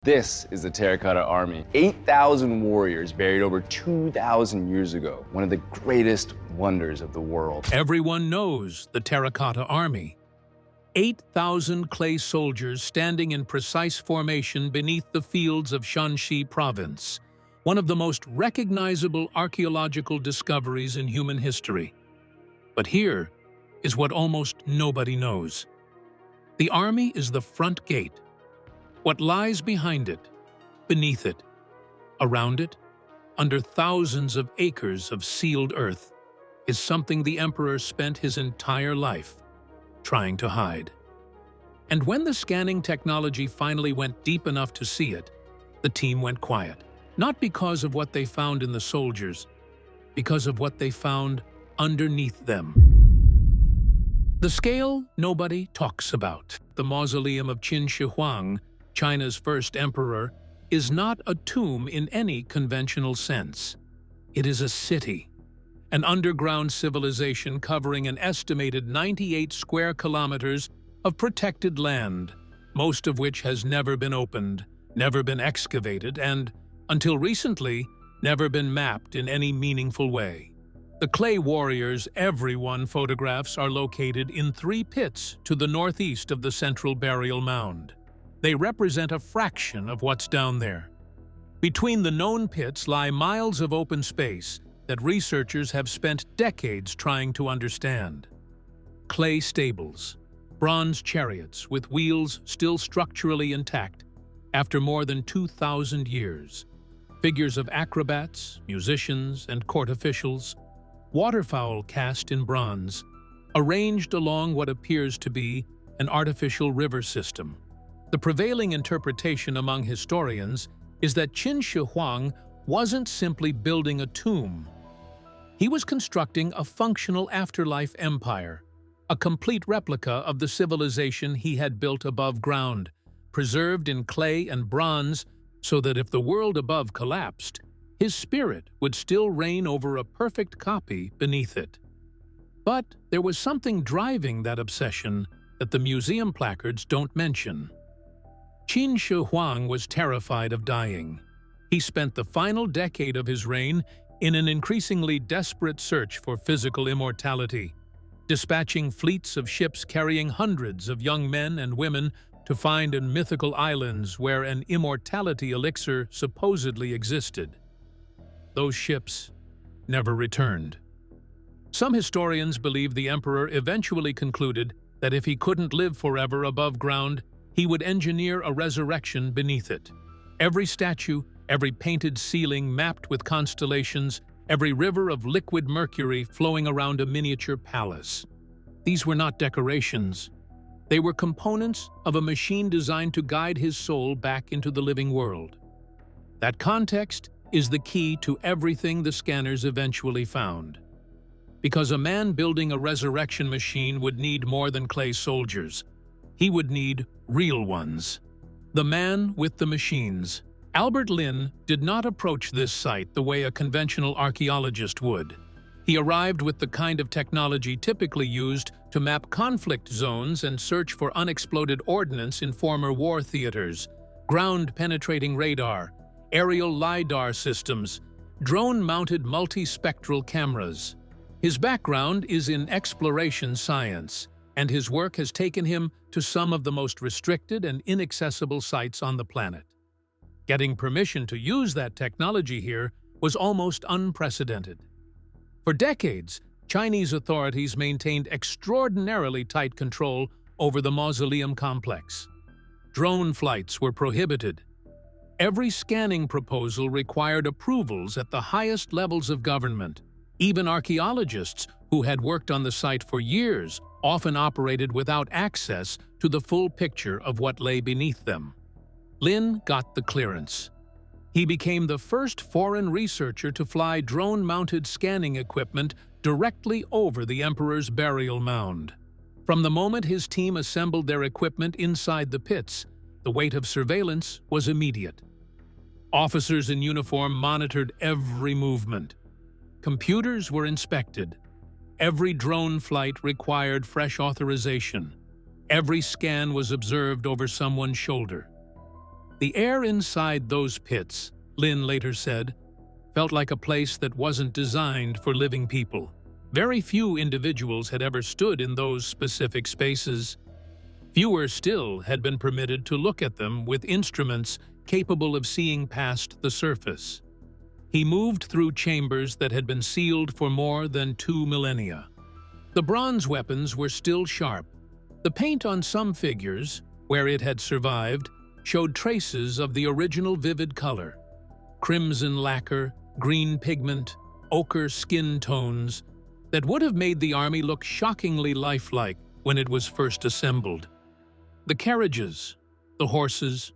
This is the Terracotta Army. 8,000 warriors buried over 2,000 years ago. One of the greatest wonders of the world. Everyone knows the Terracotta Army. 8,000 clay soldiers standing in precise formation beneath the fields of Shanxi province. One of the most recognizable archaeological discoveries in human history. But here is what almost nobody knows. The army is the front gate. What lies behind it, beneath it, around it, under thousands of acres of sealed earth, is something the emperor spent his entire life trying to hide. And when the scanning technology finally went deep enough to see it, the team went quiet. Not because of what they found in the soldiers, because of what they found underneath them. The scale nobody talks about. The mausoleum of Qin Shi Huang, China's first emperor, is not a tomb in any conventional sense. It is a city, an underground civilization covering an estimated 98 square kilometers of protected land, most of which has never been opened, never been excavated, and, until recently, never been mapped in any meaningful way. The clay warriors everyone photographs are located in 3 pits to the northeast of the central burial mound. They represent a fraction of what's down there. Between the known pits lie miles of open space that researchers have spent decades trying to understand. Clay stables, bronze chariots with wheels still structurally intact after more than 2,000 years, figures of acrobats, musicians, and court officials, waterfowl cast in bronze, arranged along what appears to be an artificial river system. The prevailing interpretation among historians is that Qin Shi Huang wasn't simply building a tomb. He was constructing a functional afterlife empire, a complete replica of the civilization he had built above ground, preserved in clay and bronze so that if the world above collapsed, his spirit would still reign over a perfect copy beneath it. But there was something driving that obsession that the museum placards don't mention. Qin Shi Huang was terrified of dying. He spent the final decade of his reign in an increasingly desperate search for physical immortality, dispatching fleets of ships carrying hundreds of young men and women to find in mythical islands where an immortality elixir supposedly existed. Those ships never returned. Some historians believe the emperor eventually concluded that if he couldn't live forever above ground, he would engineer a resurrection beneath it. Every statue, every painted ceiling mapped with constellations, every river of liquid mercury flowing around a miniature palace. These were not decorations. They were components of a machine designed to guide his soul back into the living world. That context is the key to everything the scanners eventually found. Because a man building a resurrection machine would need more than clay soldiers. He would need real ones. The man with the machines. Albert Lin did not approach this site the way a conventional archaeologist would. He arrived with the kind of technology typically used to map conflict zones and search for unexploded ordnance in former war theaters, ground-penetrating radar, aerial LiDAR systems, drone-mounted multispectral cameras. His background is in exploration science, and his work has taken him to some of the most restricted and inaccessible sites on the planet. Getting permission to use that technology here was almost unprecedented. For decades, Chinese authorities maintained extraordinarily tight control over the mausoleum complex. Drone flights were prohibited. Every scanning proposal required approvals at the highest levels of government. Even archaeologists who had worked on the site for years often operated without access to the full picture of what lay beneath them. Lin got the clearance. He became the first foreign researcher to fly drone-mounted scanning equipment directly over the emperor's burial mound. From the moment his team assembled their equipment inside the pits, the weight of surveillance was immediate. Officers in uniform monitored every movement. Computers were inspected. Every drone flight required fresh authorization. Every scan was observed over someone's shoulder. The air inside those pits, Lin later said, felt like a place that wasn't designed for living people. Very few individuals had ever stood in those specific spaces. Fewer still had been permitted to look at them with instruments capable of seeing past the surface. He moved through chambers that had been sealed for more than 2 millennia. The bronze weapons were still sharp. The paint on some figures, where it had survived, showed traces of the original vivid color. Crimson lacquer, green pigment, ochre skin tones that would have made the army look shockingly lifelike when it was first assembled. The carriages, the horses,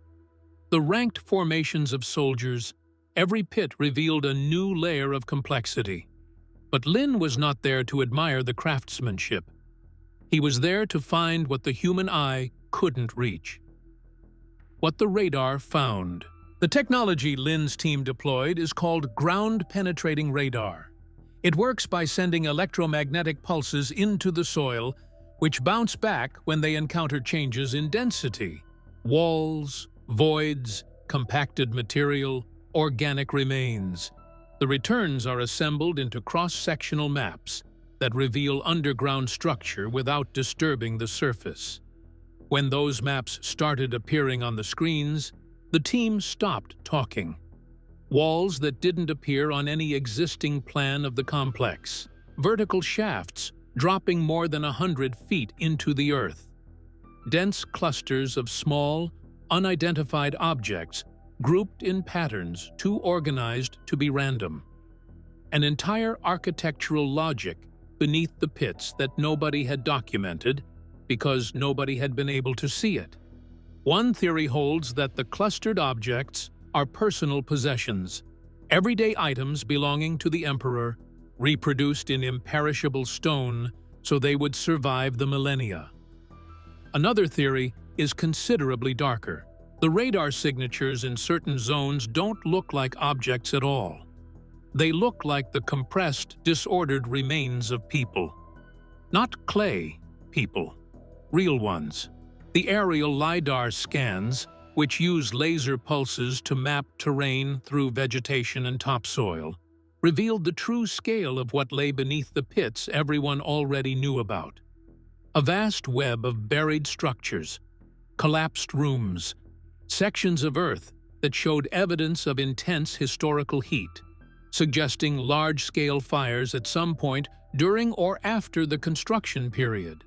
the ranked formations of soldiers, every pit revealed a new layer of complexity. But Lin was not there to admire the craftsmanship. He was there to find what the human eye couldn't reach. What the radar found. The technology Lin's team deployed is called ground-penetrating radar. It works by sending electromagnetic pulses into the soil, which bounce back when they encounter changes in density. Walls, voids, compacted material, organic remains. The returns are assembled into cross-sectional maps that reveal underground structure without disturbing the surface. When those maps started appearing on the screens, the team stopped talking. Walls that didn't appear on any existing plan of the complex. Vertical shafts dropping more than 100 feet into the earth. Dense clusters of small, unidentified objects grouped in patterns too organized to be random. An entire architectural logic beneath the pits that nobody had documented because nobody had been able to see it. One theory holds that the clustered objects are personal possessions, everyday items belonging to the emperor, reproduced in imperishable stone so they would survive the millennia. Another theory is considerably darker. The radar signatures in certain zones don't look like objects at all. They look like the compressed, disordered remains of people. Not clay people, real ones. The aerial LiDAR scans, which use laser pulses to map terrain through vegetation and topsoil, revealed the true scale of what lay beneath the pits everyone already knew about. A vast web of buried structures, collapsed rooms, sections of earth that showed evidence of intense historical heat, suggesting large-scale fires at some point during or after the construction period,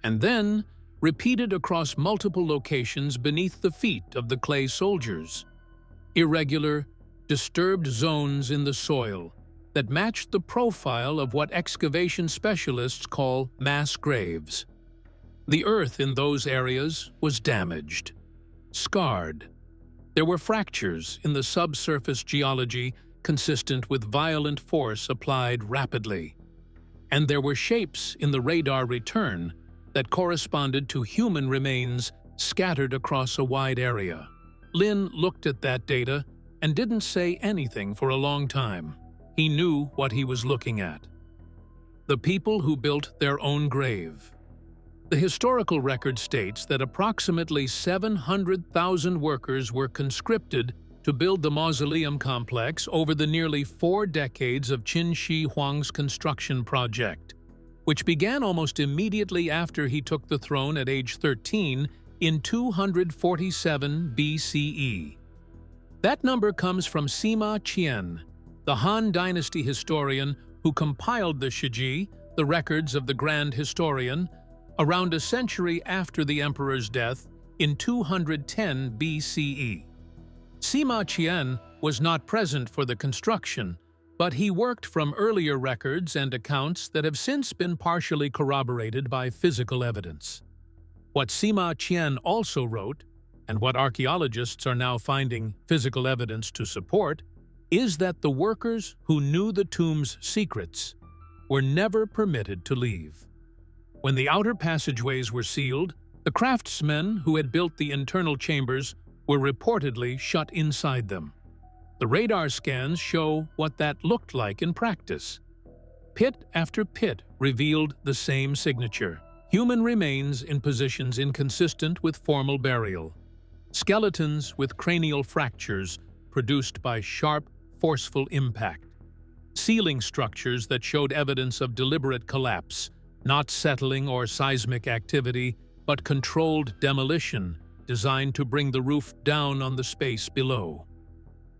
and then repeated across multiple locations beneath the feet of the clay soldiers. Irregular, disturbed zones in the soil that matched the profile of what excavation specialists call mass graves. The earth in those areas was damaged, scarred. There were fractures in the subsurface geology consistent with violent force applied rapidly. And there were shapes in the radar return that corresponded to human remains scattered across a wide area. Lin looked at that data and didn't say anything for a long time. He knew what he was looking at. The people who built their own grave. The historical record states that approximately 700,000 workers were conscripted to build the mausoleum complex over the nearly 4 decades of Qin Shi Huang's construction project, which began almost immediately after he took the throne at age 13 in 247 BCE. That number comes from Sima Qian, the Han Dynasty historian who compiled the Shiji, the records of the Grand Historian, around a century after the emperor's death in 210 BCE. Sima Qian was not present for the construction, but he worked from earlier records and accounts that have since been partially corroborated by physical evidence. What Sima Qian also wrote, and what archaeologists are now finding physical evidence to support, is that the workers who knew the tomb's secrets were never permitted to leave. When the outer passageways were sealed, the craftsmen who had built the internal chambers were reportedly shut inside them. The radar scans show what that looked like in practice. Pit after pit revealed the same signature: human remains in positions inconsistent with formal burial. Skeletons with cranial fractures produced by sharp, forceful impact. Ceiling structures that showed evidence of deliberate collapse, not settling or seismic activity, but controlled demolition designed to bring the roof down on the space below.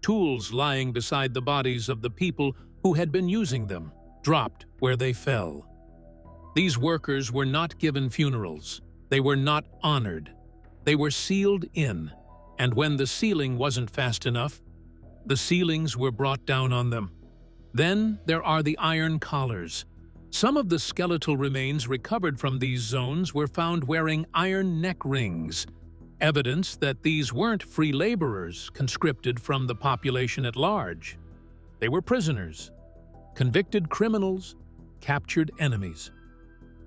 Tools lying beside the bodies of the people who had been using them, dropped where they fell. These workers were not given funerals. They were not honored. They were sealed in, and when the ceiling wasn't fast enough, the ceilings were brought down on them. Then there are the iron collars. Some of the skeletal remains recovered from these zones were found wearing iron neck rings, evidence that these weren't free laborers conscripted from the population at large. They were prisoners, convicted criminals, captured enemies.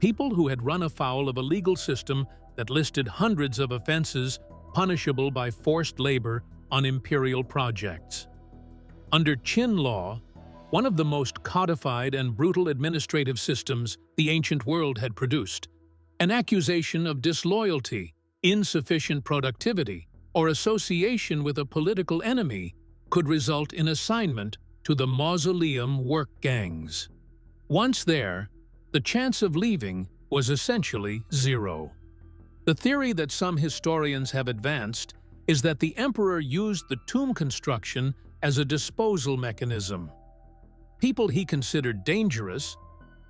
People who had run afoul of a legal system that listed hundreds of offenses punishable by forced labor on imperial projects. Under Qin law, one of the most codified and brutal administrative systems the ancient world had produced, an accusation of disloyalty, insufficient productivity, or association with a political enemy could result in assignment to the mausoleum work gangs. Once there, the chance of leaving was essentially zero. The theory that some historians have advanced is that the emperor used the tomb construction as a disposal mechanism. People he considered dangerous,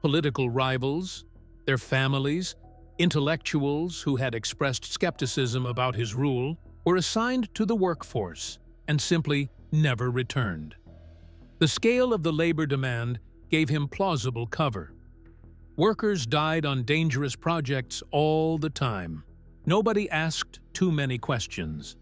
political rivals, their families, intellectuals who had expressed skepticism about his rule, were assigned to the workforce and simply never returned. The scale of the labor demand gave him plausible cover. Workers died on dangerous projects all the time. Nobody asked too many questions.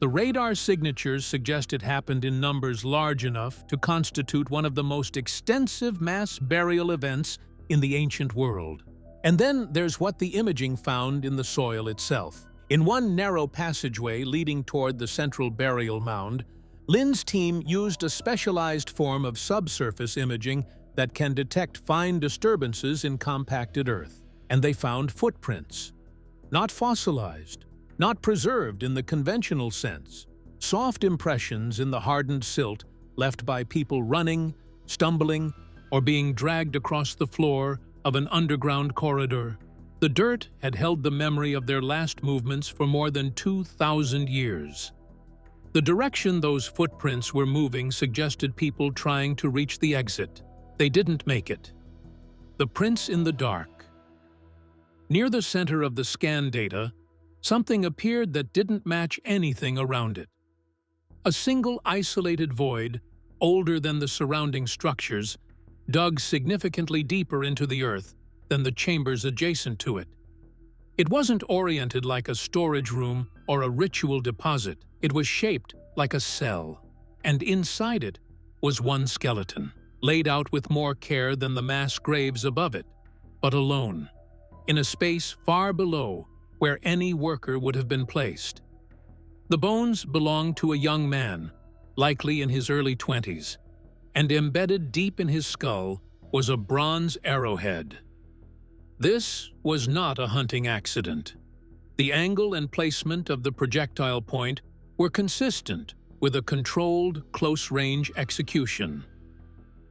The radar signatures suggest it happened in numbers large enough to constitute one of the most extensive mass burial events in the ancient world. And then there's what the imaging found in the soil itself. In one narrow passageway leading toward the central burial mound, Lin's team used a specialized form of subsurface imaging that can detect fine disturbances in compacted earth. And they found footprints. Not fossilized, not preserved in the conventional sense. Soft impressions in the hardened silt left by people running, stumbling, or being dragged across the floor of an underground corridor. The dirt had held the memory of their last movements for more than 2,000 years. The direction those footprints were moving suggested people trying to reach the exit. They didn't make it. The prints in the dark. Near the center of the scan data, something appeared that didn't match anything around it. A single isolated void, older than the surrounding structures, dug significantly deeper into the earth than the chambers adjacent to it. It wasn't oriented like a storage room or a ritual deposit. It was shaped like a cell, and inside it was one skeleton, laid out with more care than the mass graves above it, but alone, in a space far below where any worker would have been placed. The bones belonged to a young man, likely in his early 20s, and embedded deep in his skull was a bronze arrowhead. This was not a hunting accident. The angle and placement of the projectile point were consistent with a controlled, close-range execution.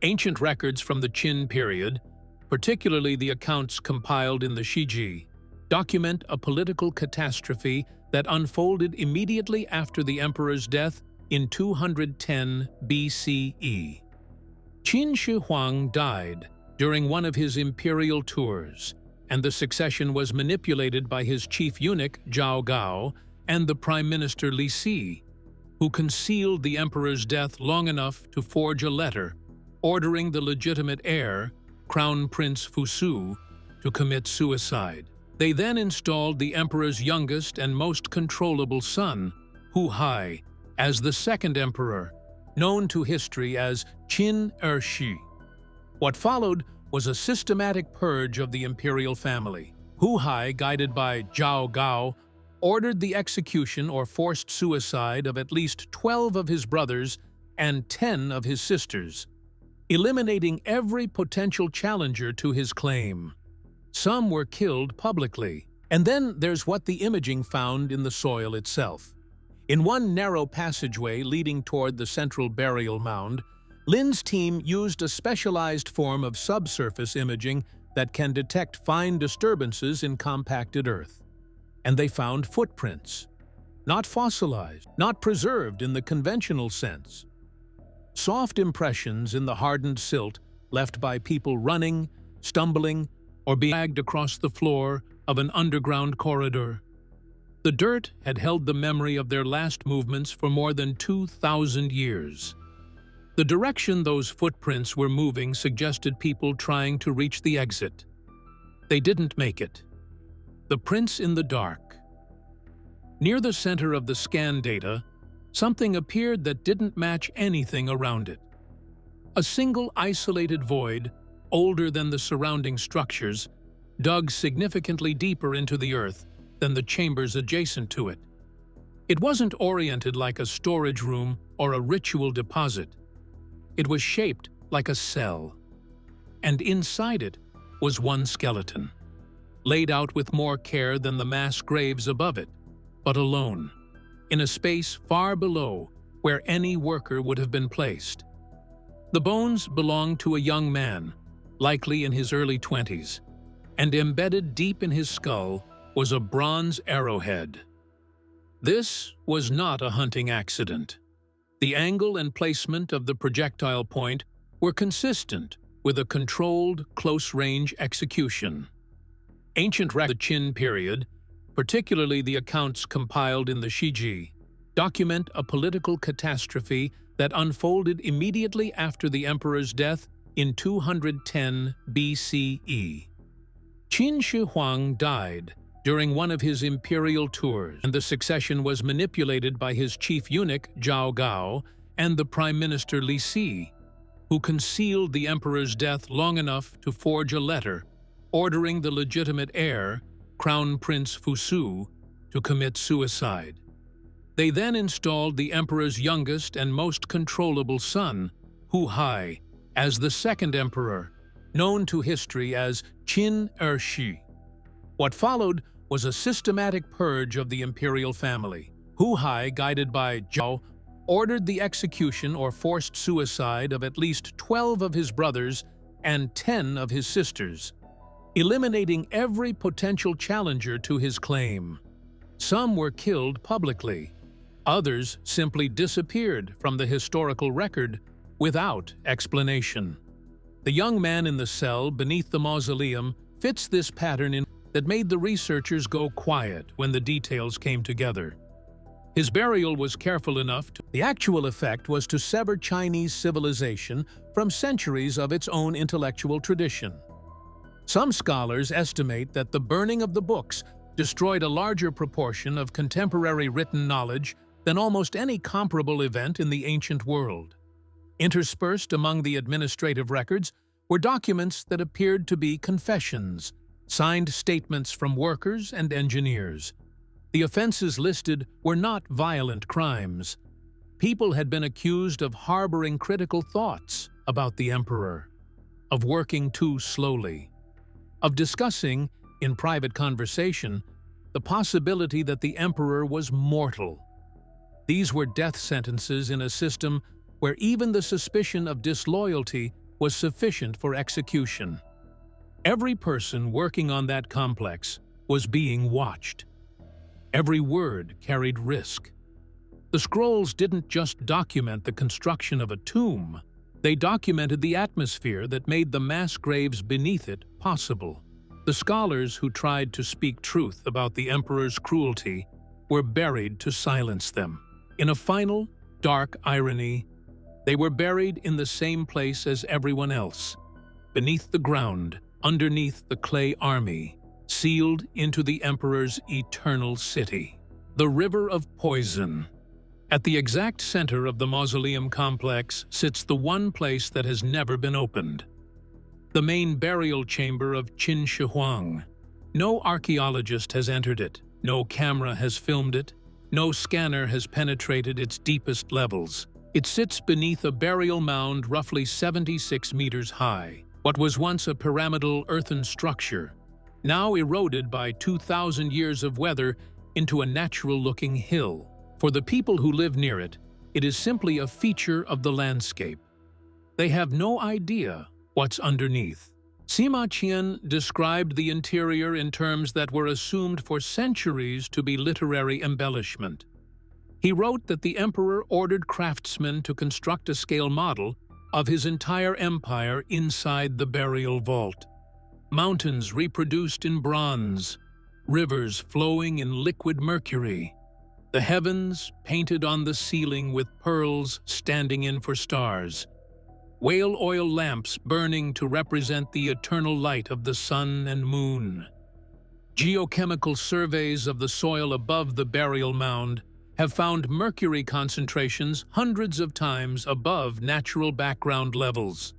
Ancient records from the Qin period, particularly the accounts compiled in the Shiji, document a political catastrophe that unfolded immediately after the emperor's death in 210 BCE. Qin Shi Huang died during one of his imperial tours, and the succession was manipulated by his chief eunuch Zhao Gao and the prime minister Li Si, who concealed the emperor's death long enough to forge a letter ordering the legitimate heir, Crown Prince Fusu, to commit suicide. They then installed the emperor's youngest and most controllable son, Hu Hai, as the second emperor, known to history as Qin Shi. What followed was a systematic purge of the imperial family. Hu Hai, guided by Zhao Gao, ordered the execution or forced suicide of at least 12 of his brothers and 10 of his sisters, eliminating every potential challenger to his claim. Some were killed publicly. And then there's what the imaging found in the soil itself. In one narrow passageway leading toward the central burial mound, Lin's team used a specialized form of subsurface imaging that can detect fine disturbances in compacted earth. And they found footprints, not fossilized, not preserved in the conventional sense. Soft impressions in the hardened silt left by people running, stumbling, or being dragged across the floor of an underground corridor. The dirt had held the memory of their last movements for more than 2,000 years. The direction those footprints were moving suggested people trying to reach the exit. They didn't make it. The prints in the dark. Near the center of the scan data, something appeared that didn't match anything around it. A single isolated void, older than the surrounding structures, dug significantly deeper into the earth than the chambers adjacent to it. It wasn't oriented like a storage room or a ritual deposit. It was shaped like a cell. And inside it was one skeleton, laid out with more care than the mass graves above it, but alone, in a space far below where any worker would have been placed. The bones belonged to a young man, likely in his early 20s, and embedded deep in his skull was a bronze arrowhead. This was not a hunting accident. The angle and placement of the projectile point were consistent with a controlled, close-range execution. Ancient records of the Qin period, particularly the accounts compiled in the Shiji, document a political catastrophe that unfolded immediately after the emperor's death in 210 BCE. Qin Shi Huang died during one of his imperial tours, and the succession was manipulated by his chief eunuch Zhao Gao and the prime minister Li Si, who concealed the emperor's death long enough to forge a letter ordering the legitimate heir, Crown Prince Fusu, to commit suicide. They then installed the emperor's youngest and most controllable son, Hu Hai, as the second emperor, known to history as Qin Shi. What followed was a systematic purge of the imperial family. Hu Hai, guided by Zhao, ordered the execution or forced suicide of at least 12 of his brothers and 10 of his sisters, eliminating every potential challenger to his claim. Some were killed publicly. Others simply disappeared from the historical record without explanation. The young man in the cell beneath the mausoleum fits this pattern that made the researchers go quiet when the details came together. His burial was careful enough to— The actual effect was to sever Chinese civilization from centuries of its own intellectual tradition. Some scholars estimate that the burning of the books destroyed a larger proportion of contemporary written knowledge than almost any comparable event in the ancient world. Interspersed among the administrative records were documents that appeared to be confessions, signed statements from workers and engineers. The offenses listed were not violent crimes. People had been accused of harboring critical thoughts about the emperor, of working too slowly, of discussing, in private conversation, the possibility that the emperor was mortal. These were death sentences in a system where even the suspicion of disloyalty was sufficient for execution. Every person working on that complex was being watched. Every word carried risk. The scrolls didn't just document the construction of a tomb, they documented the atmosphere that made the mass graves beneath it possible. The scholars who tried to speak truth about the emperor's cruelty were buried to silence them. In a final, dark irony, they were buried in the same place as everyone else, beneath the ground, underneath the clay army, sealed into the emperor's eternal city. The River of Poison. At the exact center of the mausoleum complex sits the one place that has never been opened. The main burial chamber of Qin Shi Huang. No archaeologist has entered it, no camera has filmed it, no scanner has penetrated its deepest levels. It sits beneath a burial mound roughly 76 meters high. What was once a pyramidal earthen structure, now eroded by 2,000 years of weather into a natural-looking hill. For the people who live near it, it is simply a feature of the landscape. They have no idea what's underneath. Sima Qian described the interior in terms that were assumed for centuries to be literary embellishment. He wrote that the emperor ordered craftsmen to construct a scale model of his entire empire inside the burial vault. Mountains reproduced in bronze, rivers flowing in liquid mercury, the heavens painted on the ceiling with pearls standing in for stars, whale oil lamps burning to represent the eternal light of the sun and moon. Geochemical surveys of the soil above the burial mound have found mercury concentrations hundreds of times above natural background levels.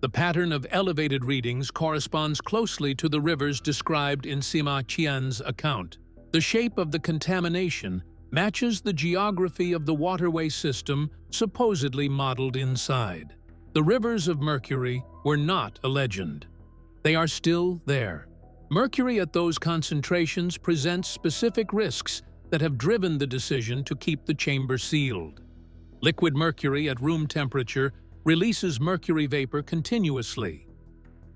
The pattern of elevated readings corresponds closely to the rivers described in Sima Qian's account. The shape of the contamination matches the geography of the waterway system supposedly modeled inside. The rivers of mercury were not a legend. They are still there. Mercury at those concentrations presents specific risks that have driven the decision to keep the chamber sealed. Liquid mercury at room temperature releases mercury vapor continuously.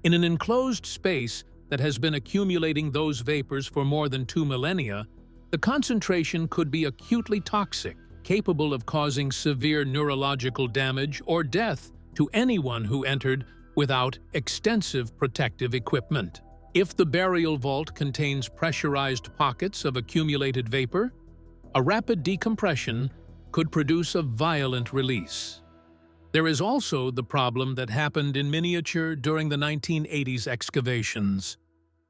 In an enclosed space that has been accumulating those vapors for more than 2 millennia, the concentration could be acutely toxic, capable of causing severe neurological damage or death to anyone who entered without extensive protective equipment. If the burial vault contains pressurized pockets of accumulated vapor, a rapid decompression could produce a violent release. There is also the problem that happened in miniature during the 1980s excavations.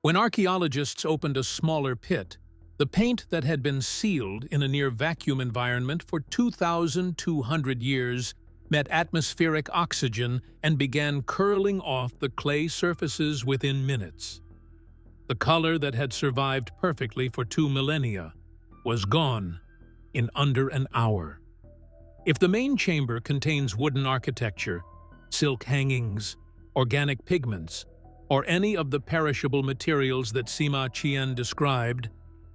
When archaeologists opened a smaller pit, the paint that had been sealed in a near-vacuum environment for 2,200 years met atmospheric oxygen and began curling off the clay surfaces within minutes. The color that had survived perfectly for 2 millennia was gone in under an hour. If the main chamber contains wooden architecture, silk hangings, organic pigments, or any of the perishable materials that Sima Qian described,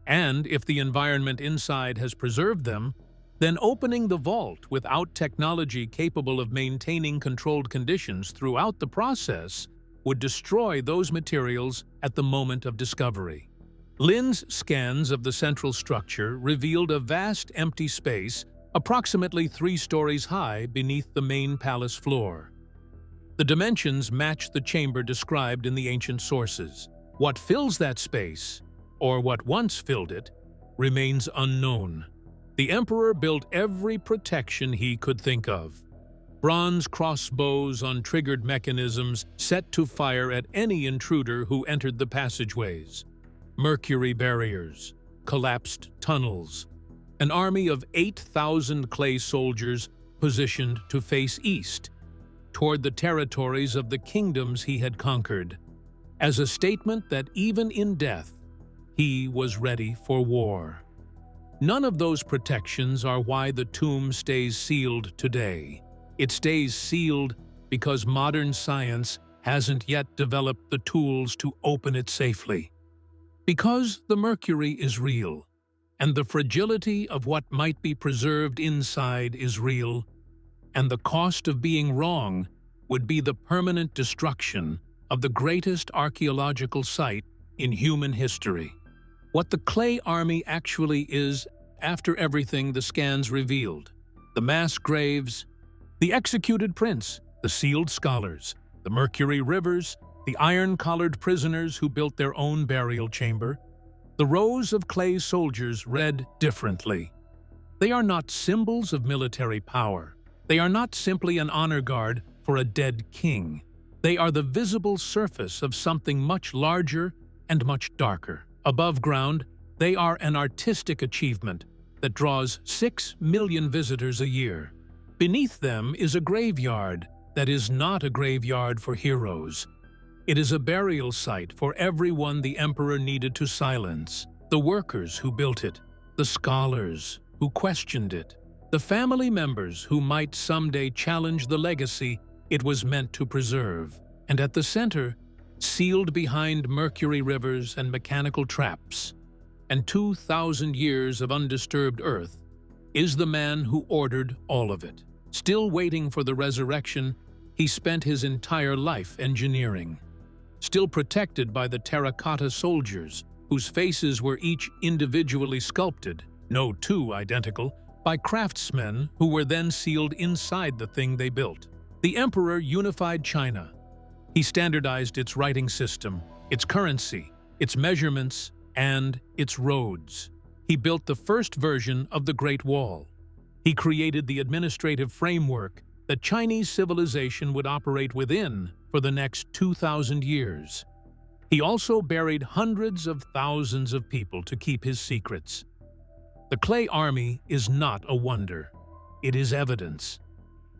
and if the environment inside has preserved them, then opening the vault without technology capable of maintaining controlled conditions throughout the process would destroy those materials at the moment of discovery. Lin's scans of the central structure revealed a vast empty space approximately 3 stories high beneath the main palace floor. The dimensions match the chamber described in the ancient sources. What fills that space, or what once filled it, remains unknown. The emperor built every protection he could think of. Bronze crossbows on triggered mechanisms set to fire at any intruder who entered the passageways. Mercury barriers, collapsed tunnels, an army of 8,000 clay soldiers positioned to face east, toward the territories of the kingdoms he had conquered, as a statement that even in death, he was ready for war. None of those protections are why the tomb stays sealed today. It stays sealed because modern science hasn't yet developed the tools to open it safely. Because the mercury is real, and the fragility of what might be preserved inside is real, and the cost of being wrong would be the permanent destruction of the greatest archaeological site in human history. What the clay army actually is, after everything the scans revealed: the mass graves, the executed prince, the sealed scholars, the mercury rivers, the iron-collared prisoners who built their own burial chamber, the rows of clay soldiers read differently. They are not symbols of military power. They are not simply an honor guard for a dead king. They are the visible surface of something much larger and much darker. Above ground, they are an artistic achievement that draws 6 million visitors a year. Beneath them is a graveyard that is not a graveyard for heroes. It is a burial site for everyone the emperor needed to silence: the workers who built it, the scholars who questioned it, the family members who might someday challenge the legacy it was meant to preserve. And at the center, sealed behind mercury rivers and mechanical traps, and 2,000 years of undisturbed earth, is the man who ordered all of it. Still waiting for the resurrection, he spent his entire life engineering. Still protected by the terracotta soldiers, whose faces were each individually sculpted, no two identical, by craftsmen who were then sealed inside the thing they built. The emperor unified China. He standardized its writing system, its currency, its measurements, and its roads. He built the first version of the Great Wall. He created the administrative framework that Chinese civilization would operate within for the next 2,000 years. He also buried hundreds of thousands of people to keep his secrets. The clay army is not a wonder. It is evidence.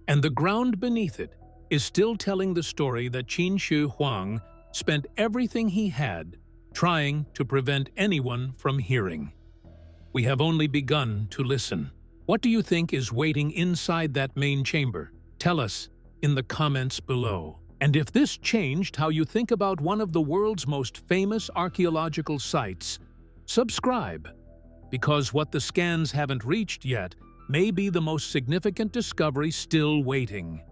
And the ground beneath it is still telling the story that Qin Shi Huang spent everything he had trying to prevent anyone from hearing. We have only begun to listen. What do you think is waiting inside that main chamber? Tell us in the comments below. And if this changed how you think about one of the world's most famous archaeological sites, subscribe, because what the scans haven't reached yet may be the most significant discovery still waiting.